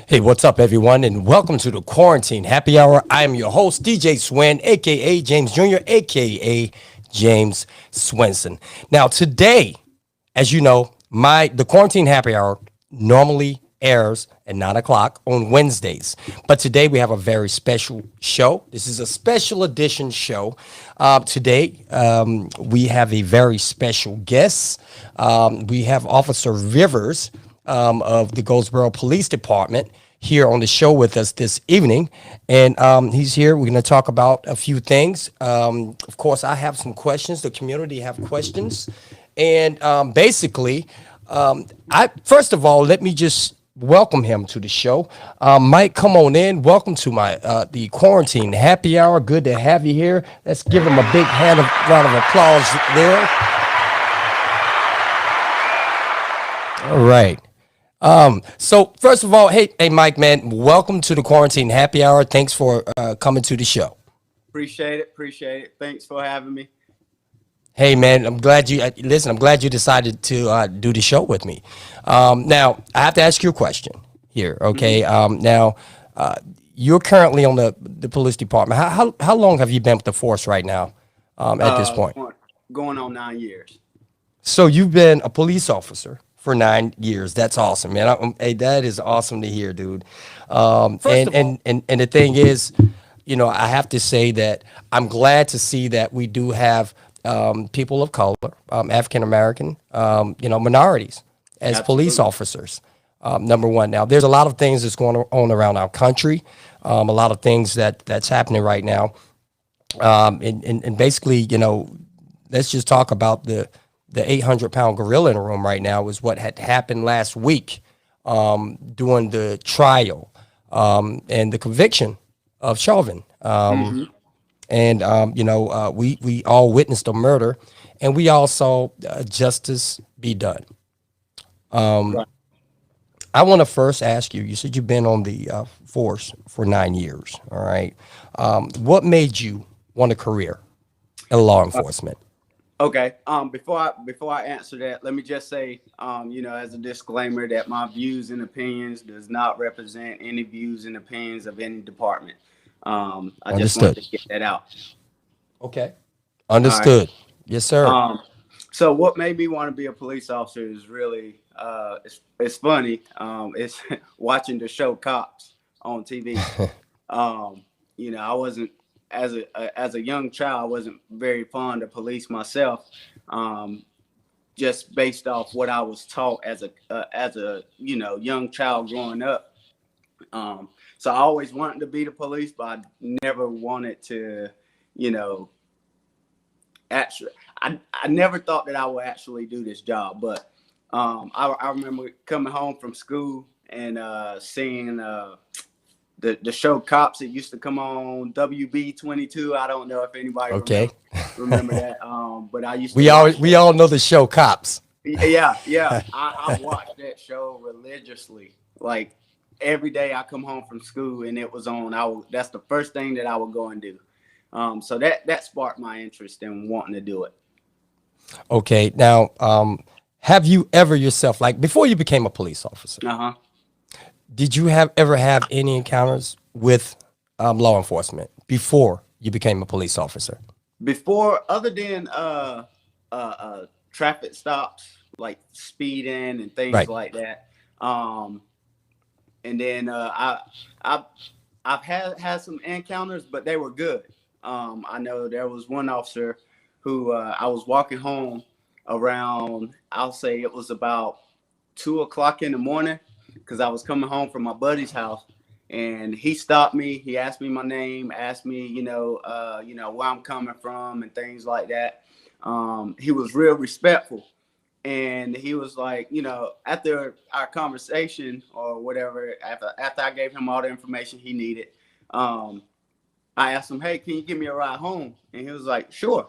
Hey, what's up, everyone, and welcome to the Quarantine Happy Hour. I am your host, DJ Swin, aka James Jr., aka James Swenson. Now, today, as you know, the Quarantine Happy Hour normally airs at 9 o'clock on Wednesdays, but today we have a very special show. This is a special edition show. Today, we have a very special guest. We have Officer Rivers of the Goldsboro Police Department here on the show with us this evening. And he's here. We're going to talk about a few things. Of course, I have some questions. The community have questions. And basically, first of all, let me just welcome him to the show. Mike, come on in. Welcome to the Quarantine Happy Hour. Good to have you here. Let's give him a big round of applause there. All right. So first of all, hey, Mike, man, welcome to the Quarantine Happy Hour. Thanks for coming to the show. Appreciate it. Thanks for having me. Hey, man, I'm glad you listen. I'm glad you decided to do the show with me. Now, I have to ask you a question here. Okay. Now, you're currently on the police department. How long have you been with the force right now? At this point, going on 9 years. So you've been a police officer for 9 years. That's awesome, man. Hey, that is awesome to hear, dude. And the thing is, I have to say that I'm glad to see that we do have people of color, African American, minorities as Absolutely. police officers. Number one. Now, there's a lot of things that's going on around our country. A lot of things that's happening right now. And basically, let's just talk about the 800-pound gorilla in the room right now is what had happened last week during the trial and the conviction of Chauvin. And, we all witnessed a murder, and we all saw justice be done. Right. I want to first ask you, you said you've been on the force for 9 years, all right? What made you want a career in law enforcement? Okay. Before I answer that, let me just say, as a disclaimer, that my views and opinions does not represent any views and opinions of any department. I just Understood. wanted to get that out. Okay. Understood. Right. Yes, sir. So what made me want to be a police officer is really, it's funny. It's watching the show Cops on TV. I wasn't, as a young child, I wasn't very fond of police myself, just based off what I was taught as a young child growing up. So I always wanted to be the police, but I never wanted to, actually. I never thought that I would actually do this job. But I remember coming home from school and seeing the show Cops. It used to come on WB22. I don't know if anybody remember that. But I used to we all know the show Cops. Yeah. I watched that show religiously. Like every day I come home from school and it was on. That's the first thing that I would go and do. So that sparked my interest in wanting to do it. Okay. Now, have you ever yourself, like before you became a police officer, did you ever have any encounters with law enforcement before you became a police officer? Before, other than traffic stops, like speeding and things like that. And then I've had some encounters, but they were good. I know there was one officer who I was walking home around, I'll say it was about 2:00 in the morning, because I was coming home from my buddy's house, and he stopped me. He asked me my name, asked me, where I'm coming from and things like that. He was real respectful. And he was like, after our conversation or whatever, after I gave him all the information he needed, I asked him, "Hey, can you give me a ride home?" And he was like, "Sure."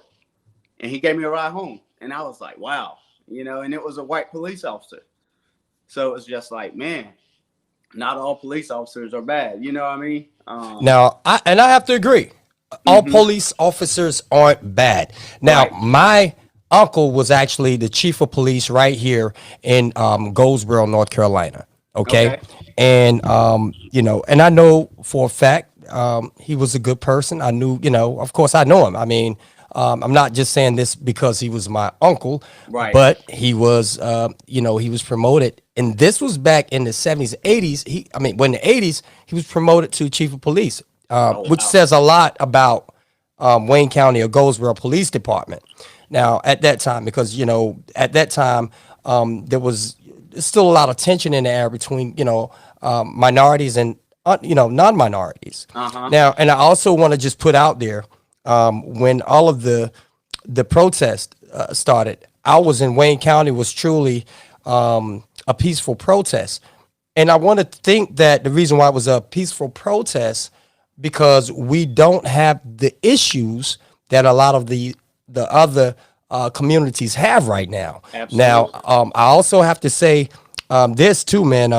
And he gave me a ride home. And I was like, "Wow," and it was a white police officer. So it was just like, man, not all police officers are bad. You know what I mean? Now, I have to agree. All Mm-hmm. police officers aren't bad. Now, Right. my uncle was actually the chief of police right here in Goldsboro, North Carolina. Okay, Okay. and and I know for a fact he was a good person. I knew, of course, I know him. I mean, I'm not just saying this because he was my uncle, Right. but he was, he was promoted, and this was back in the '70s, '80s. When the '80s, he was promoted to chief of police, Oh which wow. says a lot about Wayne County or Goldsboro Police Department. Now, at that time, because at that time there was still a lot of tension in the air between minorities and non-minorities. Uh huh. Now, and I also want to just put out there when all of the protest started, I was in Wayne County, was truly a peaceful protest. And I want to think that the reason why it was a peaceful protest because we don't have the issues that a lot of the other communities have right now. Now, Absolutely. I also have to say this too, man.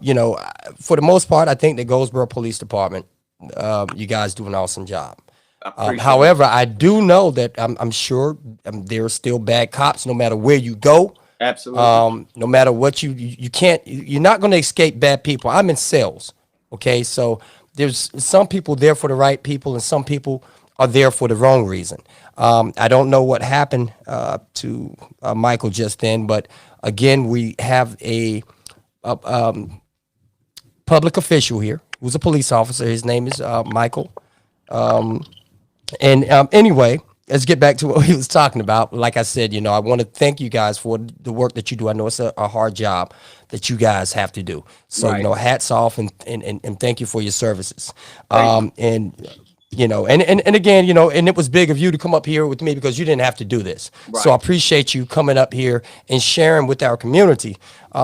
You know, for the most part, I think the Goldsboro Police Department, you guys do an awesome job. I appreciate it. However, I do know that I'm sure there are still bad cops no matter where you go. Absolutely. No matter what you can't, you're not going to escape bad people. I'm in sales. Okay. So there's some people there for the right people and some people are there for the wrong reason. I don't know what happened to Michael just then, but again, we have a public official here who's a police officer. His name is Michael. And anyway, let's get back to what he was talking about. Like I said, I want to thank you guys for the work that you do. I know it's a hard job that you guys have to do. So, Right. hats off and thank you for your services. Thank you. And again, and it was big of you to come up here with me because you didn't have to do this. So I Right. appreciate you coming up here and sharing with our community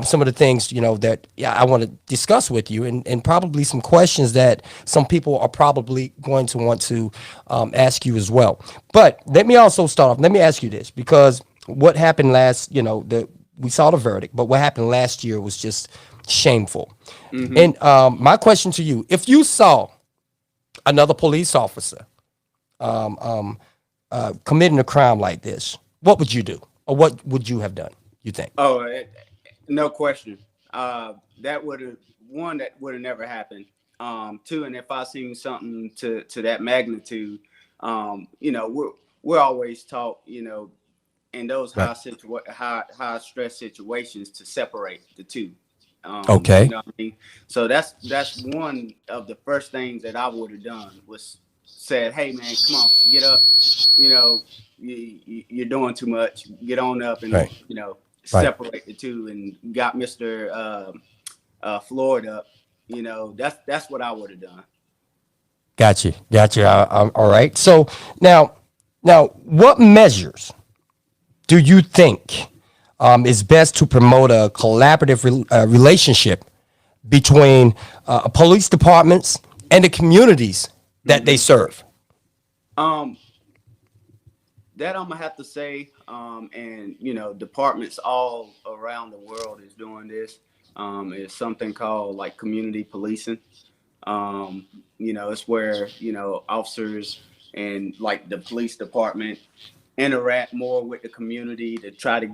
some of the things, that I want to discuss with you and probably some questions that some people are probably going to want to ask you as well. But let me also start off. Let me ask you this because what happened last, we saw the verdict, but what happened last year was just shameful. Mm-hmm. And my question to you, if you saw another police officer committing a crime like this, what would you do? Or what would you have done, you think? Oh, no question. That would have one that would have never happened. Two, and if I seen something to that magnitude, we're always taught, in those Right. high stress situations to separate the two. You Okay. know what I mean? So that's one of the first things that I would have done was said, "Hey man, come on, get up. You know, you're doing too much. Get on up and Right. Right. separate the two." And got Mister Floyd up. That's what I would have done. Got you. Got you. All right. So now, what measures do you think is best to promote a collaborative relationship between police departments and the communities that they Hmm. serve? Um, that I'm gonna have to say, and departments all around the world is doing this. Is something called like community policing. Um, it's where officers and like the police department interact more with the community to try to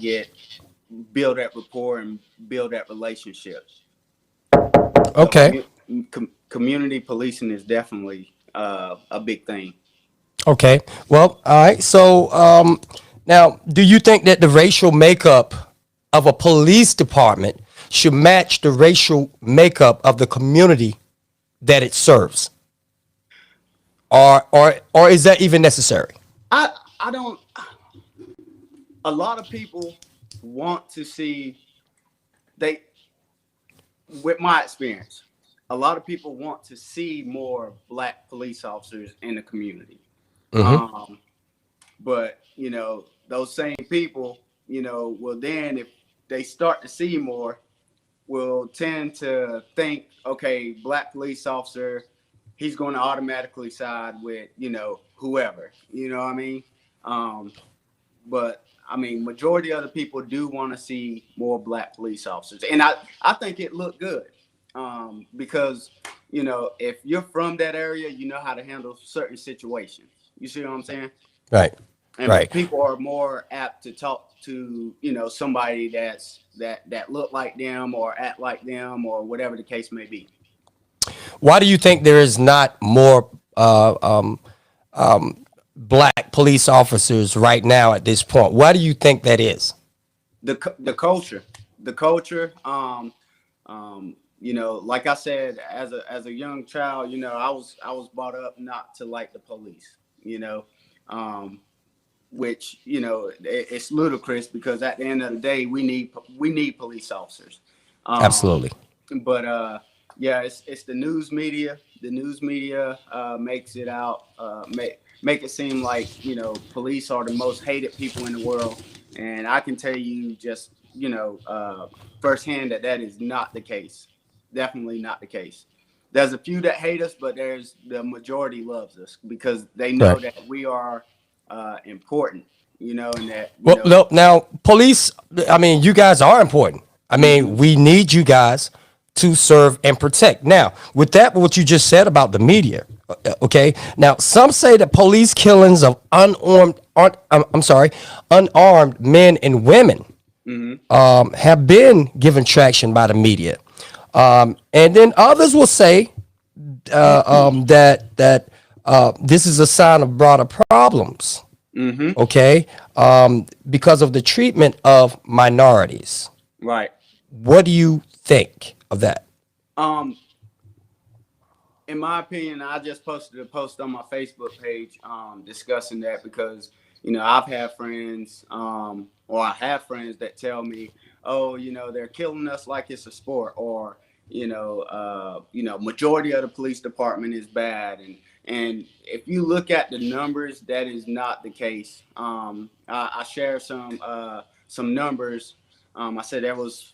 build that rapport and build that relationship. So Okay. community policing is definitely a big thing. Okay. Well, all right. So now, do you think that the racial makeup of a police department should match the racial makeup of the community that it serves, or is that even necessary? I don't. A lot of people want to see they with my experience, a lot of people want to see more black police officers in the community. Mm-hmm. Um, but those same people, will then if they start to see more, will tend to think, okay, black police officer. he's going to automatically side with, whoever, you know what I mean? Um, but I mean, majority of the people do want to see more black police officers, and I think it looked good, because if you're from that area, you know how to handle certain situations. You see what I'm saying? Right. And Right. people are more apt to talk to somebody that look like them or act like them or whatever the case may be. Why do you think there is not more black police officers right now at this point? Why do you think that is? The culture, the culture. Like I said, as a young child, I was brought up not to like the police. Um, which it's ludicrous because at the end of the day, we need police officers. Um, Absolutely. but yeah, it's the news media. The news media makes it out, make it seem like police are the most hated people in the world, and I can tell you just firsthand that is not the case. Definitely not the case. There's a few that hate us, but there's the majority loves us because they know Right. that we are important, and that Well, no, now police. I mean, you guys are important. I mean, Mhm. we need you guys to serve and protect. Now, with that, what you just said about the media, okay. Now, some say that police killings of unarmed men and women Mhm. have been given traction by the media, and then others will say that this is a sign of broader problems. Mhm. Okay, because of the treatment of minorities. Right. What do you think of that? Um, in my opinion, I just posted a post on my Facebook page discussing that because I've had friends, or I have friends that tell me, oh, they're killing us like it's a sport, or majority of the police department is bad, and if you look at the numbers, that is not the case. I share some numbers. I said there was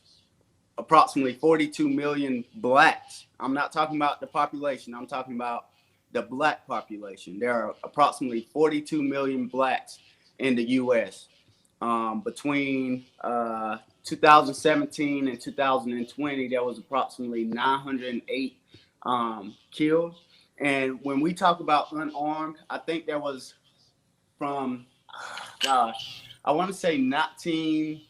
approximately 42 million blacks. I'm not talking about the population. I'm talking about the black population. There are approximately 42 million blacks in the U.S. Between 2017 and 2020, there was approximately 908 killed. And when we talk about unarmed, I think there was from, gosh, I want to say 19,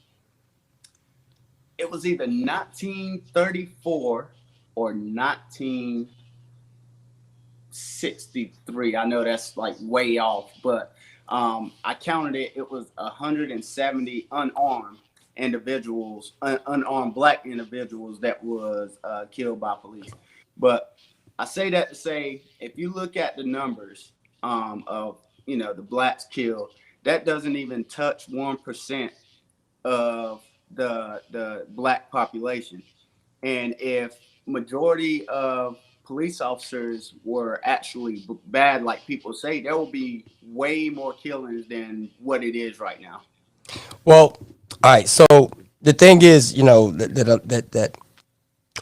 it was either 1934 or 1963. I know that's like way off, but I counted it. It was 170 unarmed individuals, unarmed black individuals that was killed by police. But I say that to say, if you look at the numbers of the blacks killed, that doesn't even touch 1% of the black population. And if majority of police officers were actually bad, like people say, there will be way more killings than what it is right now. Well, all right. So the thing is, that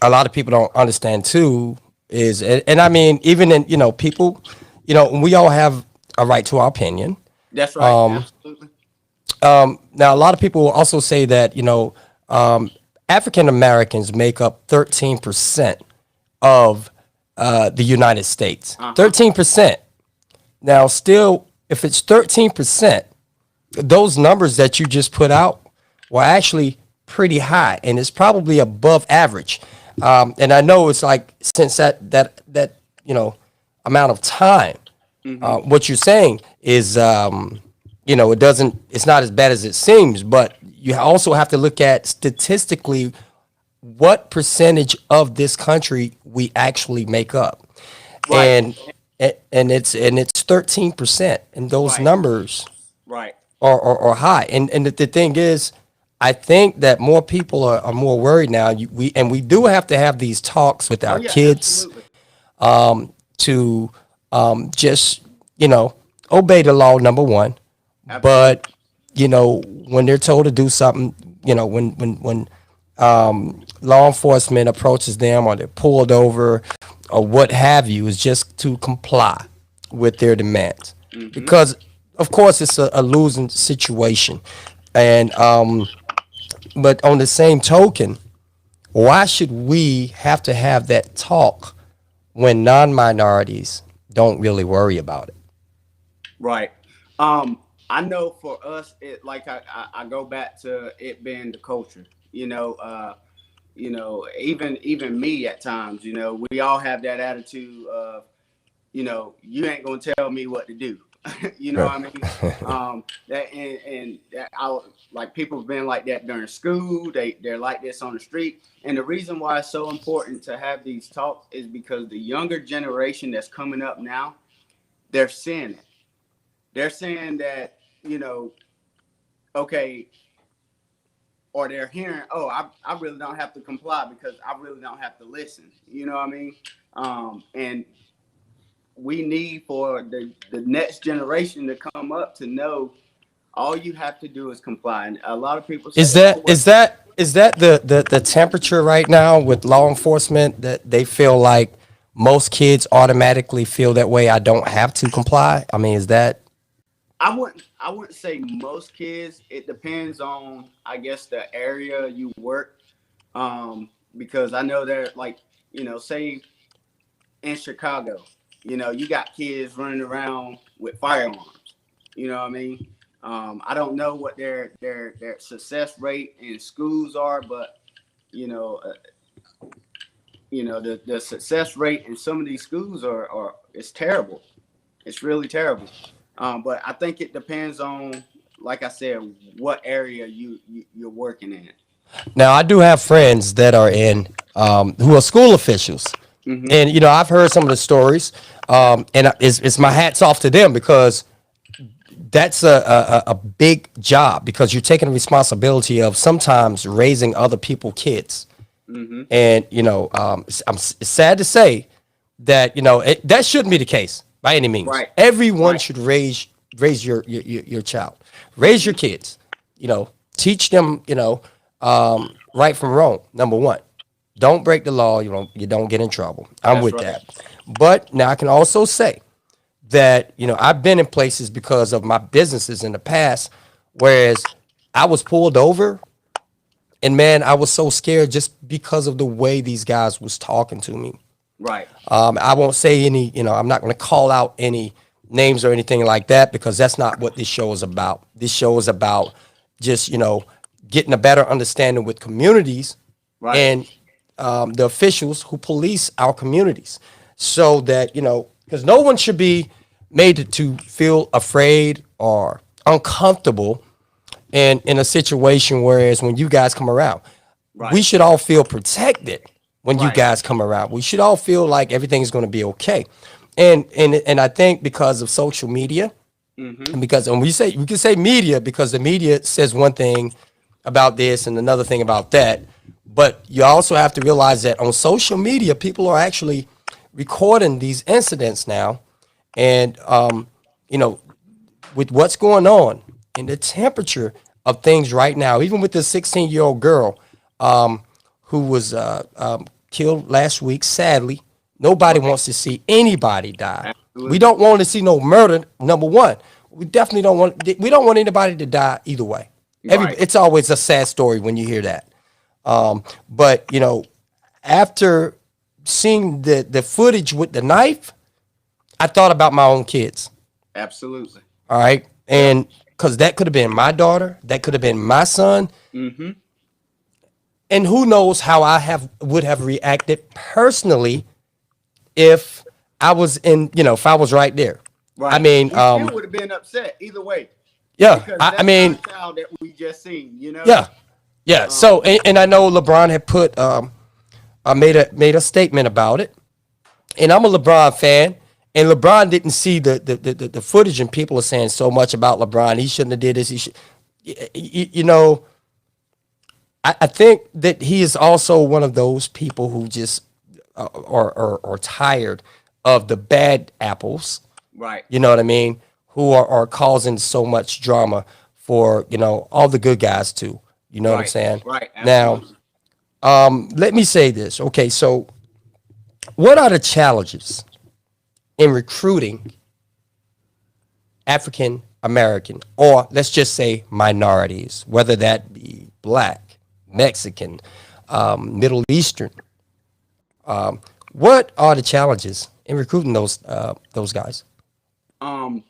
a lot of people don't understand too is, and I mean, even in people, we all have a right to our opinion. That's right. Absolutely. Now, a lot of people will also say that African Americans make up 13% of the United States. Uh-huh. 13%. Now, still, if it's 13%, those numbers that you just put out were actually pretty high, and it's probably above average. And I know it's like since that amount of time, Mm-hmm. what you're saying is it's not as bad as it seems, but you also have to look at statistically what percentage of this country we actually make up, Right. and it's 13%, and those Right. numbers Right. are high. And the thing is, I think that more people are more worried now. We do have to have these talks with Oh our yeah. kids Absolutely. to just obey the law, number one. Absolutely. But when they're told to do something, when law enforcement approaches them or they're pulled over or what have you is just to comply with their demands, Mm-hmm. because of course it's a losing situation. And but on the same token, why should we have to have that talk when non-minorities don't really worry about it? Right. I know for us, it like I go back to it being the culture. Even me at times, we all have that attitude of, you ain't gonna tell me what to do. You know Right. what I mean? That and that like people have been like that during school. They're like this on the street. And the reason why it's so important to have these talks is because the younger generation that's coming up now, they're seeing it. They're saying that, okay, or they're hearing, oh, I really don't have to comply because I really don't have to listen. You know what I mean? And we need for the next generation to come up to know all you have to do is comply. And a lot of people say, Is oh, that well, the temperature right now with law enforcement, that they feel like most kids automatically feel that way? I don't have to comply. I mean, is that I wouldn't say most kids. It depends on, I guess, the area you work. Because I know they're like, say in Chicago, you got kids running around with firearms. You know what I mean? I don't know what their success rate in schools are, but you know, uh, the success rate in some of these schools are it's terrible. It's really terrible. But I think it depends on, like I said, what area you're working in. now? I do have friends that are in who are school officials, Hmm. and I've heard some of the stories, and it's my hats off to them, because that's a big job, because you're taking the responsibility of sometimes raising other people's kids. Hmm. And it's sad to say that that shouldn't be the case by any means. Right. Everyone Right. should raise your child, raise your kids, teach them right from wrong. Number one, don't break the law. You don't get in trouble. I'm That's with right. that. But now I can also say that I've been in places because of my businesses in the past, whereas I was pulled over, and man, I was so scared just because of the way these guys was talking to me. Right. I won't say any, I'm not going to call out any names or anything like that, because that's not what this show is about. This show is about just, getting a better understanding with communities Right. and the officials who police our communities, so that, because no one should be made to feel afraid or uncomfortable in a situation. Whereas when you guys come around, we Right. should all feel protected when you Right. guys come around. We should all feel like everything's going to be okay. And I think because of social media, Hmm. and because when we can say media, because the media says one thing about this and another thing about that, but you also have to realize that on social media, people are actually recording these incidents now, and you know with what's going on and the temperature of things right now, even with this 16-year-old girl who was killed last week, sadly, nobody Right. wants to see anybody die. We Absolutely. don't want to see no murder, number one. We definitely don't want anybody to die either way. Right. It's always a sad story when you hear that. But after seeing the footage with the knife, I thought about my own kids. Absolutely. All right. Yep. And because that could have been my daughter, that could have been my son. Hmm. And who knows how would have reacted personally if I was if I was right there. I Right. mean, We still would have been upset either way yeah, because I that's our mean, child that we just seen. yeah, yeah. So, Um. and I know LeBron had I made a statement about it, and I'm a LeBron fan. And LeBron didn't see the footage, and people are saying so much about LeBron. He shouldn't have did this. He should, you know, I think that he is also one of those people who just are tired of the bad apples. Right. You know what I mean? Who are causing so much drama for all the good guys too. You know what I'm Right. saying? Right. Now, Absolutely. let me say this. Okay, so What are the challenges in recruiting African American, or let's just say minorities, whether that be Black, Mexican, Middle Eastern? What are the challenges in recruiting those guys, Um,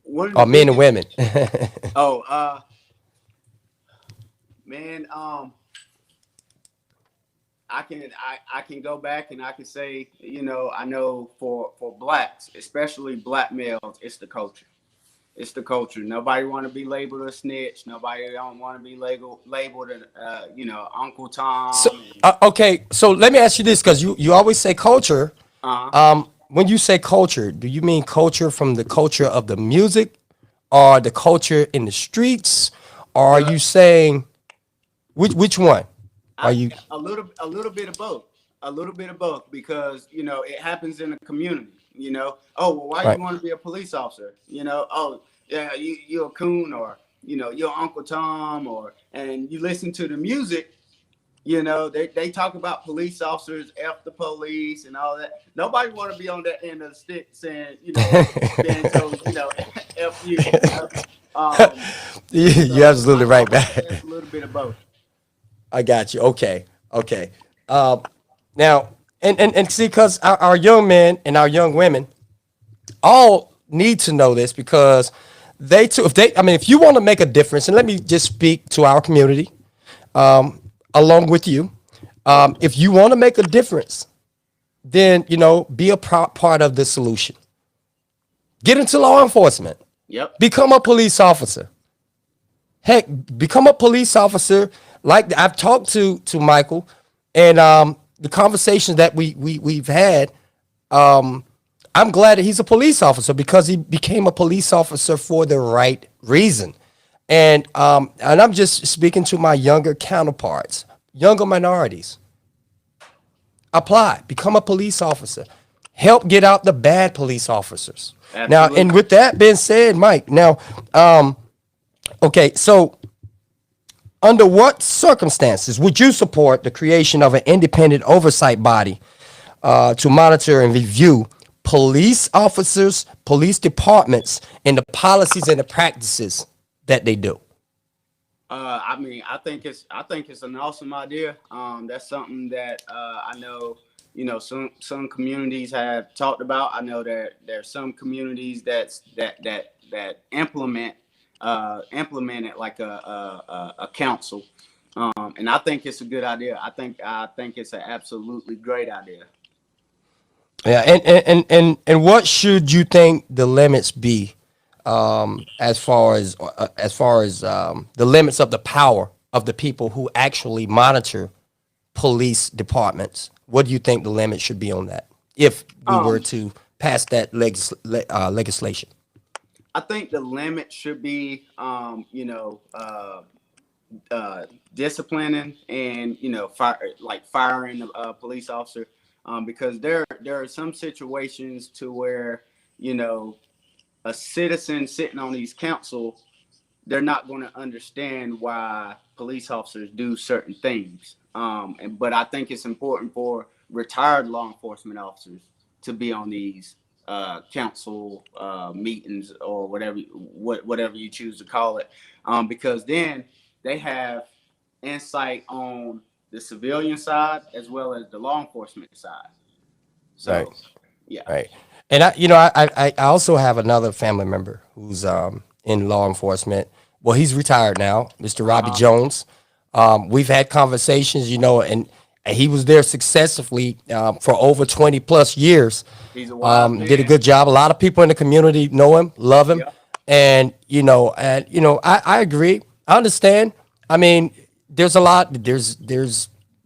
one of the or men and biggest. women? Oh, man. I can go back and I can say, I know for blacks, especially black males, it's the culture. It's the culture. Nobody want to be labeled a snitch. Nobody don't want to be labeled Uncle So, Tom. okay, so let me ask you this, because you always say culture. Uh, When you say culture, do you mean culture from the culture of the music, or the culture in the streets, or are the you saying which one? Are I you a little bit of both. A little bit of both because it happens in the community. Oh well, why right? you want to be a police officer? Oh yeah, you're a coon or you're Uncle Tom and you listen to the music. They talk about police officers, F the police and all that. Nobody want to be on that end of the stick saying, being told, F you, You're So absolutely I right, would man. say it's a little bit of both. I got you. Okay, okay. Now, and see, because our young men and our young women all need to know this, because they too, if you want to make a difference, and let me just speak to our community, along with you. If you want to make a difference, then be a part of the solution. Get into law enforcement. Yep. Become a police officer. Heck, become a police officer. Like I've talked to Michael, and the conversations that we've had. I'm glad that he's a police officer, because he became a police officer for the right reason. And I'm just speaking to my younger counterparts, younger minorities. Apply, become a police officer. Help get out the bad police officers. Now, and Absolutely. with that being said, Mike, now, okay, so under what circumstances would you support the creation of an independent oversight body to monitor and review police officers, police departments, and the policies and the practices that they do? I mean, I think it's an awesome idea. That's something that I know, some communities have talked about. I know that there's some communities that implement it like a council. And I think it's a good idea. I think it's an absolutely great idea. Yeah, and what should you think the limits be, as far as the limits of the power of the people who actually monitor police departments? What do you think the limit should be on that, if we were Um, to pass that legislation? I think the limit should be, disciplining and firing a police officer, because there are some situations to where you know a citizen sitting on these council, they're not going to understand why police officers do certain things. But I think it's important for retired law enforcement officers to be on these council meetings or whatever you choose to call it, because then they have insight on the civilian side as well as the law enforcement side. Right. So, yeah. Right. And I also have another family member who's in law enforcement. Well, he's retired now, Mr. Robbie Uh-huh. Jones. We've had conversations, and he was there successfully for over 20 plus years. He's a wise Did a man. good job. A lot of people in the community know him, love him, Yep. I agree. I understand. I mean, there's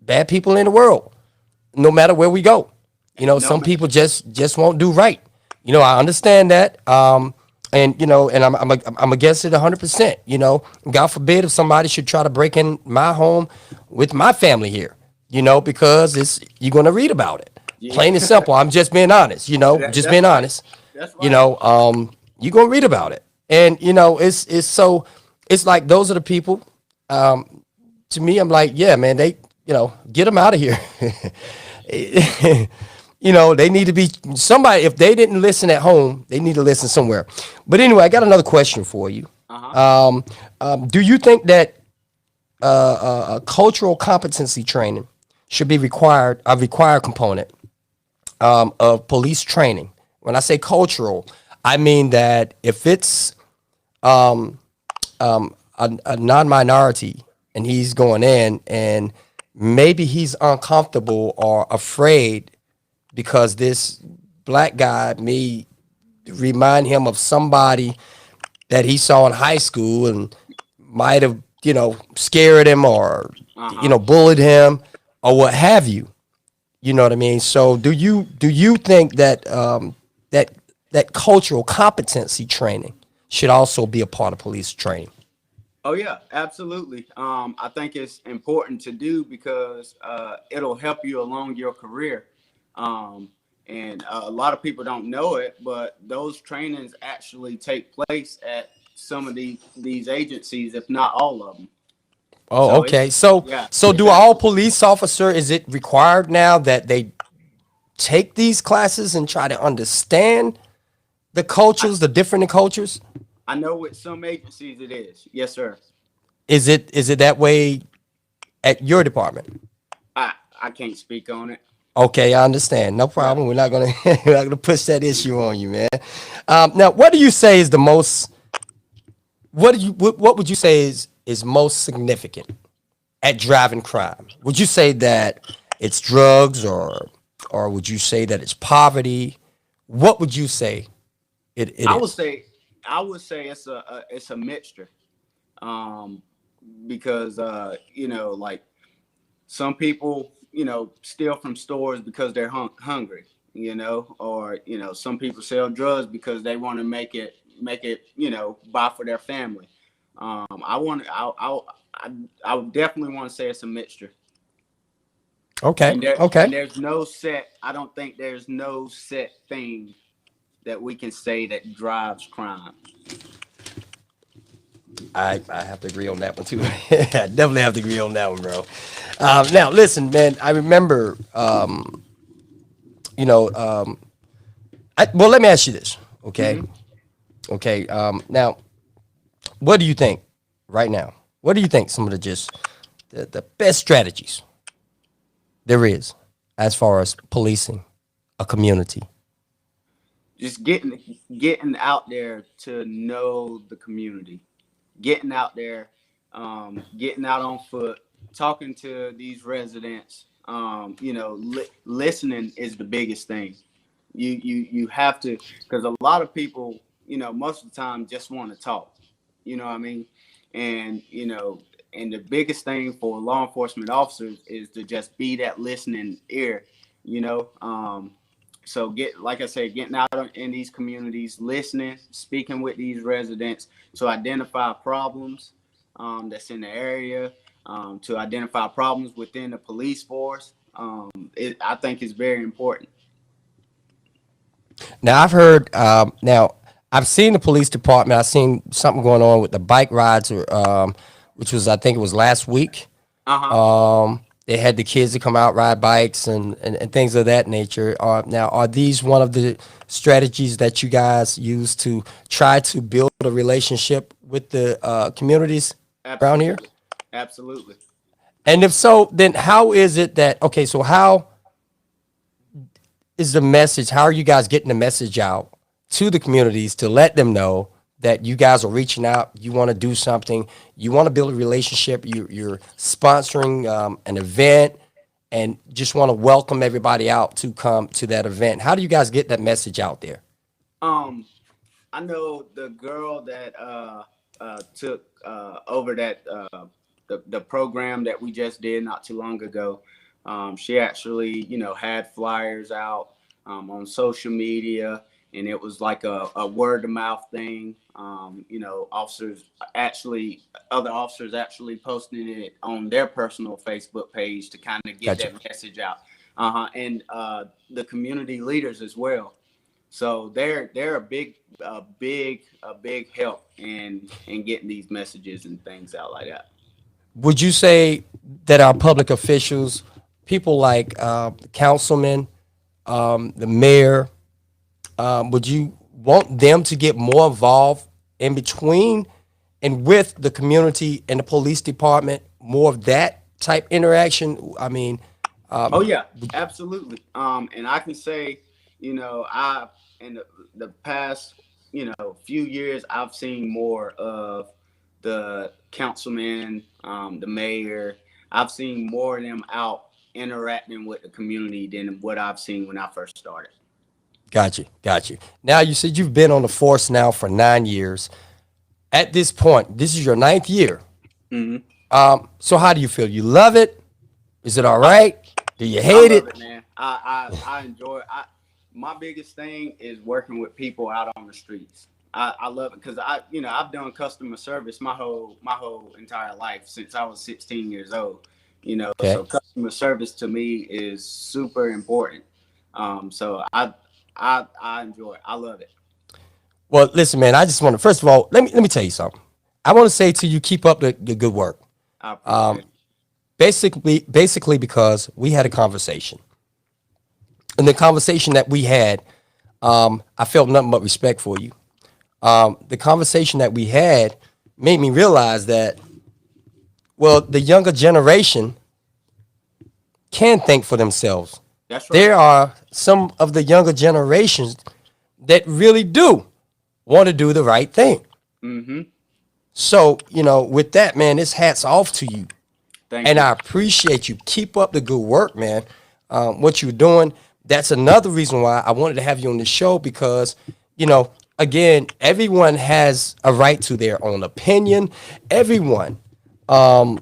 bad people in the world, no matter where we go. No Some man. people just won't do right. I understand that. And I'm against it 100%. God forbid if somebody should try to break in my home with my family here. Because you're gonna read about it. Yeah. Plain and simple. I'm just being honest. Just That's being right. honest. That's right. You're gonna read about it, and it's like those are the people. To me, I'm like, yeah, man, they get them out of here. They need to be somebody. If they didn't listen at home, they need to listen somewhere. But anyway, I got another question for you. Uh-huh. Do you think that cultural competency training should be a required component of police training? When I say cultural, I mean that if it's a non-minority and he's going in and maybe he's uncomfortable or afraid because this black guy may remind him of somebody that he saw in high school and might have, scared him or, Uh-huh. bullied him or what have you. You know what I mean? So do you think that that cultural competency training should also be a part of police training? Oh yeah, absolutely. I think it's important to do because it'll help you along your career. Um, and a lot of people don't know it, but those trainings actually take place at some of these agencies, if not all of them. Oh, So it's okay. So yeah, so it's do all absolutely. police officer is it required now that they take these classes and try to understand the I, cultures, the different cultures? I know with some agencies it is. Yes, sir. Is it that way at your department? I can't speak on it. Okay, I understand. No Yeah. problem. We're not gonna we're not gonna push that issue on you, man. Now, what do you say is the most? What would you say is most significant at driving crime? Would you say that it's drugs or would you say that it's poverty? What would you say it I would is? say I would say it's a mixture. Um, because like some people, steal from stores because they're hungry, or some people sell drugs because they want to make it, buy for their family. I want I would definitely want to say it's a mixture. Okay, And there okay. and there's no set. I don't think there's no set thing that we can say that drives crime. I have to agree on that one too. I definitely have to agree on that one, bro. Now, listen, man. I remember, you know, well, let me ask you this, okay? Hmm. Okay. Now, what do you think right now? What do you think some of the best strategies there is as far as policing a community? Just getting out there to know the community, getting out there, getting out on foot, talking to these residents. Listening is the biggest thing. You have to, because a lot of people, most of the time just want to talk. You know what I mean? And and the biggest thing for law enforcement officers is to just be that listening ear. You know, so like I said, getting out in these communities, listening, speaking with these residents to identify problems that's in the area, to identify problems within the police force. I think is very important. Now, I've seen the police department. I've seen something going on with the bike rides, which was I think it was last week. Uh huh. They had the kids to come out ride bikes and things of that nature. Now, are these one of the strategies that you guys use to try to build a relationship with the communities around here? Absolutely. Absolutely. And if so, then how is it that okay? So how is the message? How are you guys getting the message out to the communities to let them know that you guys are reaching out, you want to do something, you want to build a relationship, you're sponsoring an event, and just want to welcome everybody out to come to that event? How do you guys get that message out there? Um, I know the girl that took over the program that we just did not too long ago. She actually, had flyers out on social media, and it was like a word of mouth thing. Other officers actually posting it on their personal Facebook page to kind of get Gotcha. that message out. And the community leaders as well. So they're a big help in getting these messages and things out like that. Would you say that our public officials, people like councilmen, the mayor, would you want them to get more involved in between and with the community and the police department? More of that type interaction. I mean, Oh yeah, absolutely. And I can say, I in the past, few years, I've seen more of the councilman, the mayor. I've seen more of them out interacting with the community than what I've seen when I first started. got you, got you. Now you said you've been on the force now for 9 years. At this point, this is your ninth year. Hmm. So how do you feel? You love it? Is it all I, right? Do you I hate love it? it, man. I enjoy it. My biggest thing is working with people out on the streets. I love it because I've done customer service my whole entire life since I was 16 years old. Okay. So customer service to me is super important. So I enjoy it. I love it. Well, listen, man. I just want to first of all let me tell you something. I want to say to you, keep up the good work. I appreciate it. Basically, because we had a conversation, and the conversation that we had, I felt nothing but respect for you. The conversation that we had made me realize that, well, the younger generation can think for themselves. That's right. There are some of the younger generations that really do want to do the right thing. Mm-hmm. So, with that, man, this hat's off to you. Thank And you. I appreciate you. Keep up the good work, man. What you're doing. That's another reason why I wanted to have you on the show because, again, everyone has a right to their own opinion. Everyone, you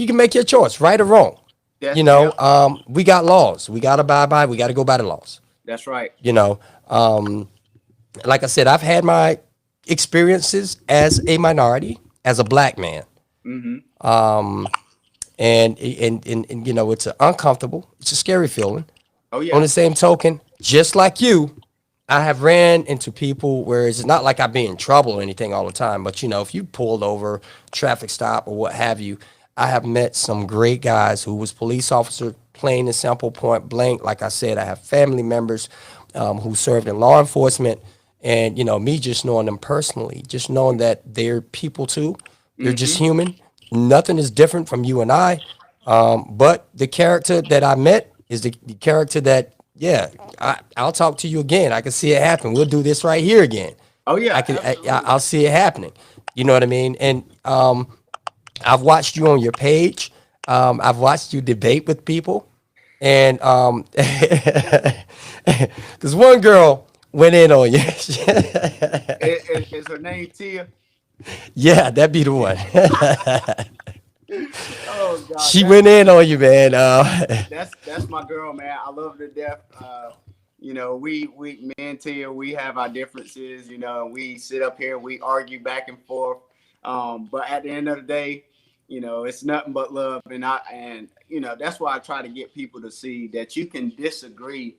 can make your choice, right or wrong. Yeah. We got laws. We got to abide by. We got to go by the laws. That's right. You know, like I said, I've had my experiences as a minority, as a black man. Mm-hmm. And it's uncomfortable. It's a scary feeling. Oh On yeah. the same token, just like you, I have ran into people where it's not like I be in trouble or anything all the time, but if you pulled over, traffic stop or what have you, I have met some great guys who was police officer, plain and simple, point blank. Like I said, I have family members who served in law enforcement, and me just knowing them personally, just knowing that they're people too. They're just Mm-hmm. human. Nothing is different from you and I. But the character that I met is the character that, yeah, I'll talk to you again. I can see it happen. We'll do this right here again. Oh yeah. I'll Absolutely. see it happening. You know what I mean? And I've watched you on your page. I've watched you debate with people, and this one girl went in on you. Is her name Tia? Yeah, that be the one. Oh God, She went in on you, man. that's my girl, man. I love her to death. We me and Tia, we have our differences. We sit up here, we argue back and forth. But at the end of the day, it's nothing but love, and that's why I try to get people to see that you can disagree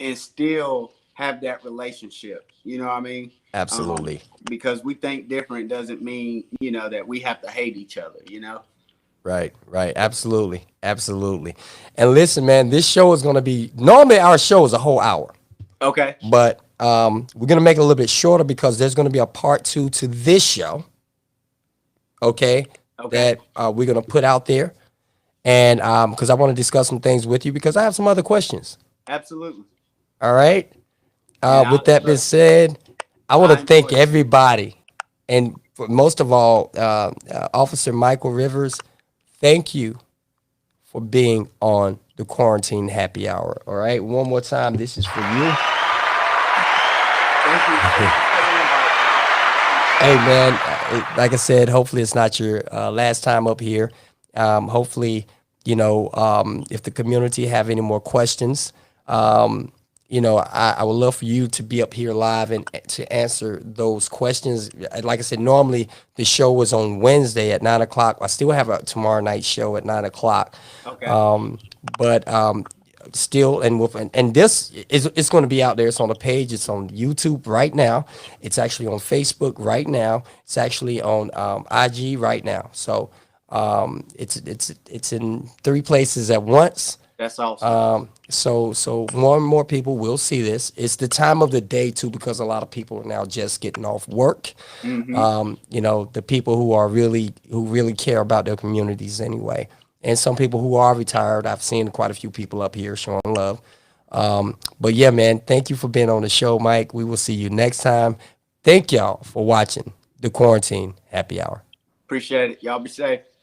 and still have that relationship. You know what I mean? Um, Absolutely. because we think different doesn't mean that we have to hate each other. Right, right. Absolutely. Absolutely. And listen, man, this show is going to be normally our show is a whole hour, Okay. but we're going to make it a little bit shorter because there's going to be a part two to this show, okay, Okay. that we're going to put out there. And because I want to discuss some things with you because I have some other questions. Absolutely. All right. And With that being look, said, I want to I thank enjoyed it. everybody. And most of all, Officer Michael Rivers, thank you for being on the Quarantine Happy Hour. All right. One more time. This is for you. Thank you. Thank you for the invite, man. I Hey, appreciate it. man, like I said, hopefully it's not your last time up here. Hopefully, if the community have any more questions, I would love for you to be up here live and to answer those questions. Like I said, normally the show is on Wednesday at 9 o'clock. I still have a tomorrow night show at 9 o'clock. Okay. But still, and this is it's going to be out there. It's on the page. It's on YouTube right now. It's actually on Facebook right now. It's actually on IG right now. So it's in three places at once. That's awesome. So more and more people will see this. It's the time of the day too, because a lot of people are now just getting off work. Hmm. You know, the people who really care about their communities anyway, and some people who are retired. I've seen quite a few people up here showing love. But yeah, man, thank you for being on the show, Mike. We will see you next time. Thank y'all for watching the Quarantine Happy Hour. Appreciate it. Y'all be safe.